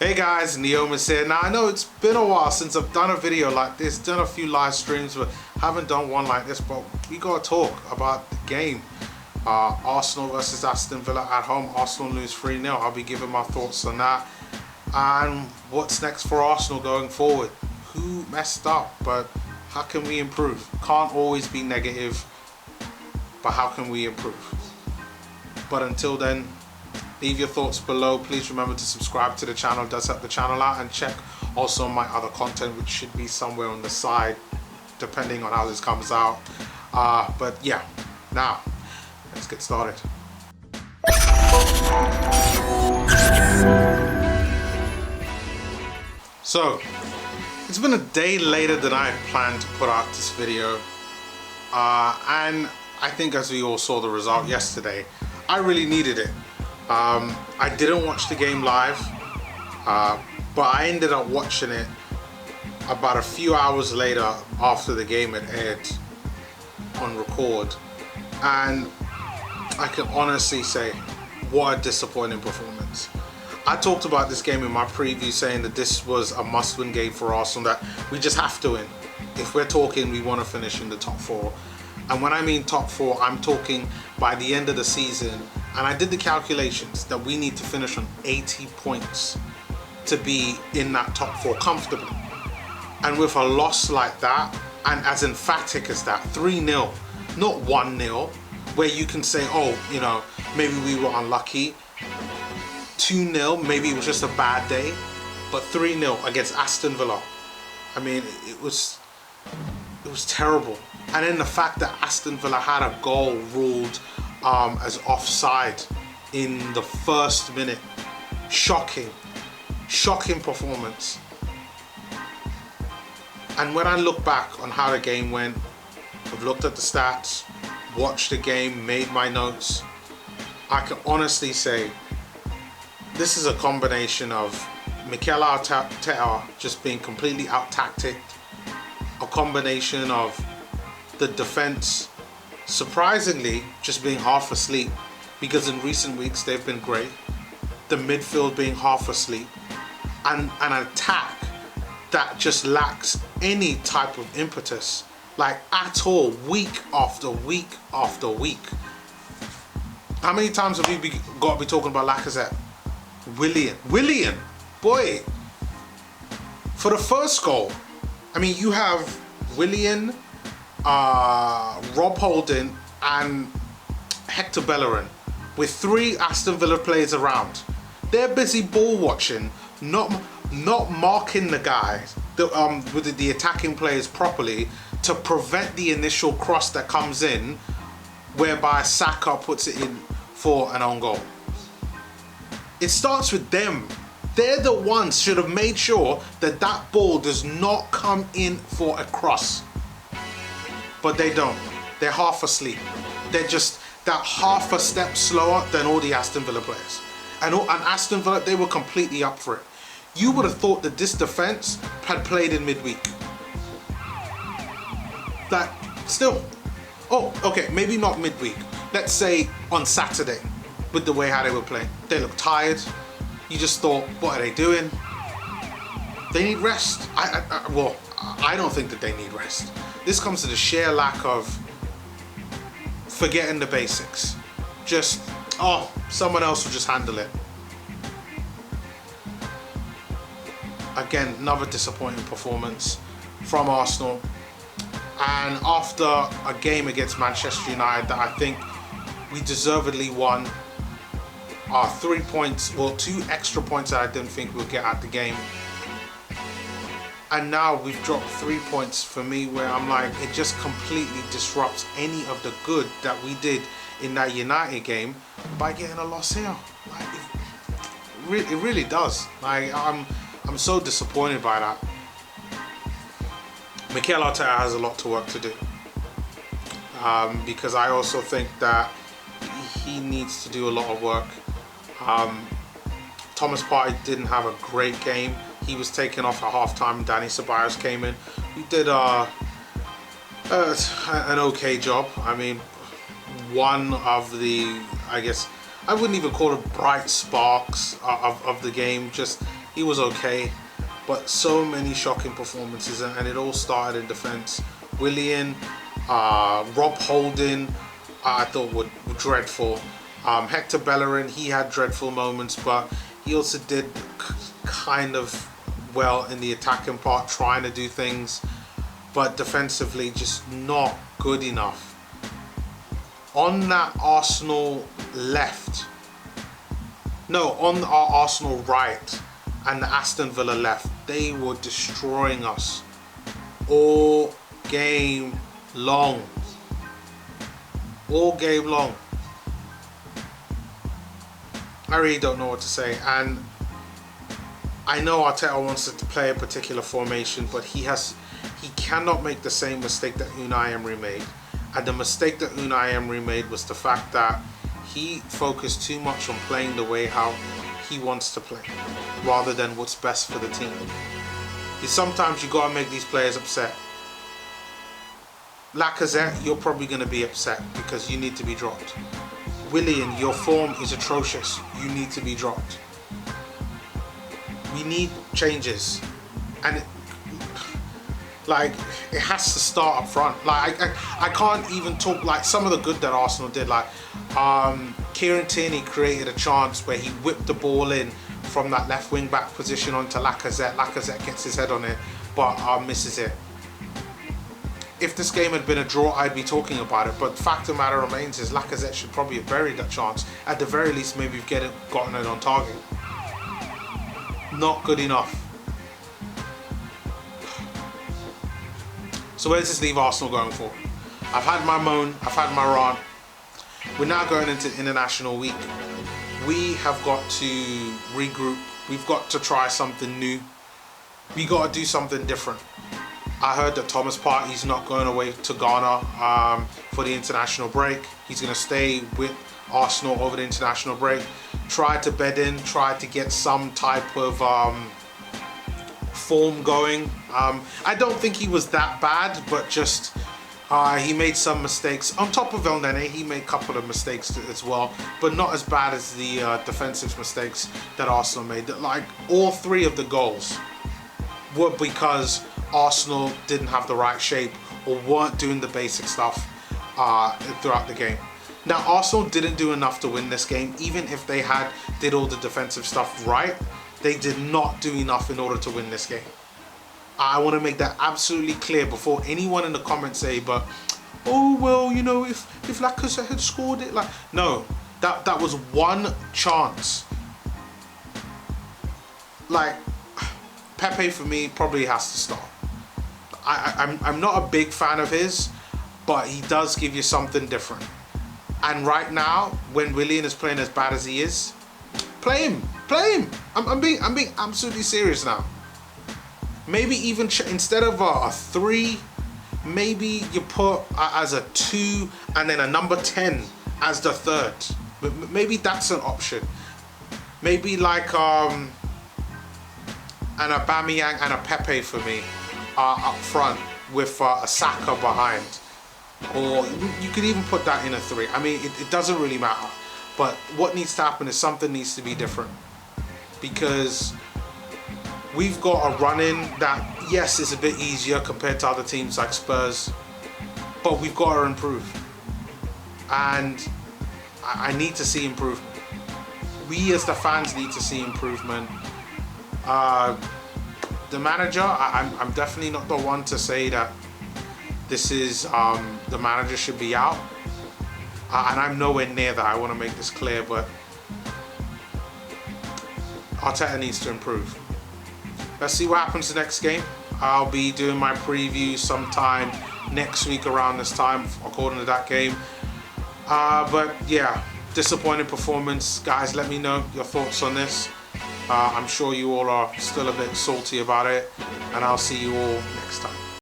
Hey guys, Neomis here. Now I know it's been a while since I've done a video like this, done a few live streams, but haven't done one like this. But we gotta talk about the game. Arsenal versus Aston Villa at home. Arsenal lose 3-0. I'll be giving my thoughts on that. And what's next for Arsenal going forward? Who messed up, but how can we improve? Can't always be negative, but how can we improve? But until then, leave your thoughts below. Please remember to subscribe to the channel. It does help the channel out, and check also my other content, which should be somewhere on the side depending on how this comes out. But yeah, now let's get started. So it's been a day later than I had planned to put out this video, and I think as we all saw the result yesterday, I really needed it. I didn't watch the game live, but I ended up watching it about a few hours later after the game had aired on record, and I can honestly say, what a disappointing performance. I talked about this game in my preview, saying that this was a must-win game for Arsenal, that we just have to win. If we're talking, we want to finish in the top four. And when I mean top four, I'm talking by the end of the season. And I did the calculations that we need to finish on 80 points to be in that top four comfortably. And with a loss like that, and as emphatic as that, 3-0, not 1-0, where you can say, oh, you know, maybe we were unlucky. 2-0, maybe it was just a bad day. But 3-0 against Aston Villa, I mean, it was terrible. And then the fact that Aston Villa had a goal ruled as offside in the first minute. Shocking performance. And when I look back on how the game went, I've looked at the stats, watched the game, made my notes, I can honestly say this is a combination of Mikel Arteta just being completely out-tacticked, a combination of the defense surprisingly just being half asleep, because in recent weeks they've been great, the midfield being half asleep, and an attack that just lacks any type of impetus, like at all, week after week after week. How many times have we got to be talking about Lacazette? Willian, boy, for the first goal, I mean, you have Willian, Rob Holding and Hector Bellerin with 3 Aston Villa players around. They're busy ball watching, not marking the guys with the attacking players properly to prevent the initial cross that comes in, whereby Saka puts it in for an own goal. It starts with them. They're the ones should have made sure that that ball does not come in for a cross. But they don't. They're half asleep. They're just that half a step slower than all the Aston Villa players. And Aston Villa, they were completely up for it. You would have thought that this defense had played in midweek. That still, oh, okay, maybe not midweek. Let's say on Saturday, with the way how they were playing. They looked tired. You just thought, what are they doing? They need rest. Well, I don't think that they need rest. This comes to the sheer lack of forgetting the basics. Just, oh, someone else will just handle it. Again, another disappointing performance from Arsenal. And after a game against Manchester United that I think we deservedly won, 3 points, well, 2 extra points that I didn't think we'd get at the game. And now we've dropped 3 points for me, where I'm like, it just completely disrupts any of the good that we did in that United game by getting a loss here. Like, it really does. Like, I'm so disappointed by that. Mikel Arteta has a lot to work to do, because I also think that he needs to do a lot of work. Thomas Partey didn't have a great game. He was taken off at halftime. Danny Ceballos came in. He did an okay job. I mean, one of the, I guess, I wouldn't even call it bright sparks of the game. Just he was okay, but so many shocking performances, and it all started in defence. Willian, Rob Holding, I thought were dreadful. Hector Bellerin, he had dreadful moments, but he also did kind of well in the attacking part, trying to do things, but defensively just not good enough. On that Arsenal left, no, on our Arsenal right and the Aston Villa left, they were destroying us all game long. All game long. I really don't know what to say, and I know Arteta wants to play a particular formation, but he cannot make the same mistake that Unai Emery made. And the mistake that Unai Emery made was the fact that he focused too much on playing the way how he wants to play, rather than what's best for the team. Sometimes you gotta make these players upset. Lacazette, you're probably gonna be upset because you need to be dropped. Willian, your form is atrocious. You need to be dropped. We need changes, and it has to start up front. Like I can't even talk like some of the good that Arsenal did. Like Kieran Tierney created a chance where he whipped the ball in from that left wing back position onto Lacazette. Lacazette gets his head on it, but misses it. If this game had been a draw, I'd be talking about it. But the fact of the matter remains is Lacazette should probably have buried that chance. At the very least, maybe you've gotten it on target. Not good enough. So where does this leave Arsenal going forward? I've had my moan, I've had my rant. We're now going into international week. We have got to regroup. We've got to try something new. We got to do something different. I heard that Thomas Partey's not going away to Ghana for the international break. He's going to stay with Arsenal over the international break. Try to bed in, try to get some type of form going. I don't think he was that bad, but just he made some mistakes. On top of El Nene, he made a couple of mistakes as well, but not as bad as the defensive mistakes that Arsenal made. Like all three of the goals were because Arsenal didn't have the right shape or weren't doing the basic stuff throughout the game. Now Arsenal didn't do enough to win this game. Even if they did all the defensive stuff right, they did not do enough in order to win this game. I want to make that absolutely clear before anyone in the comments say, but oh well, you know, if Lacazette had scored it, like no, that was one chance. Like Pepe for me probably has to start. I'm not a big fan of his, but he does give you something different. And right now, when Willian is playing as bad as he is, play him. I'm being absolutely serious now. Maybe even instead of a 3, maybe you put as a 2 and then a number 10 as the 3rd. Maybe that's an option. Maybe like an Aubameyang and a Pepe for me up front with a Saka behind. Or you could even put that in a 3. I mean, it doesn't really matter. But what needs to happen is something needs to be different. Because we've got a run-in that, yes, is a bit easier compared to other teams like Spurs. But we've got to improve. And I need to see improvement. We as the fans need to see improvement. The manager, I'm definitely not the one to say that this is the manager should be out, and I'm nowhere near that. I want to make this clear, but Arteta needs to improve. Let's see what happens the next game. I'll be doing my preview sometime next week around this time, according to that game. But yeah, disappointing performance, guys. Let me know your thoughts on this. I'm sure you all are still a bit salty about it, and I'll see you all next time.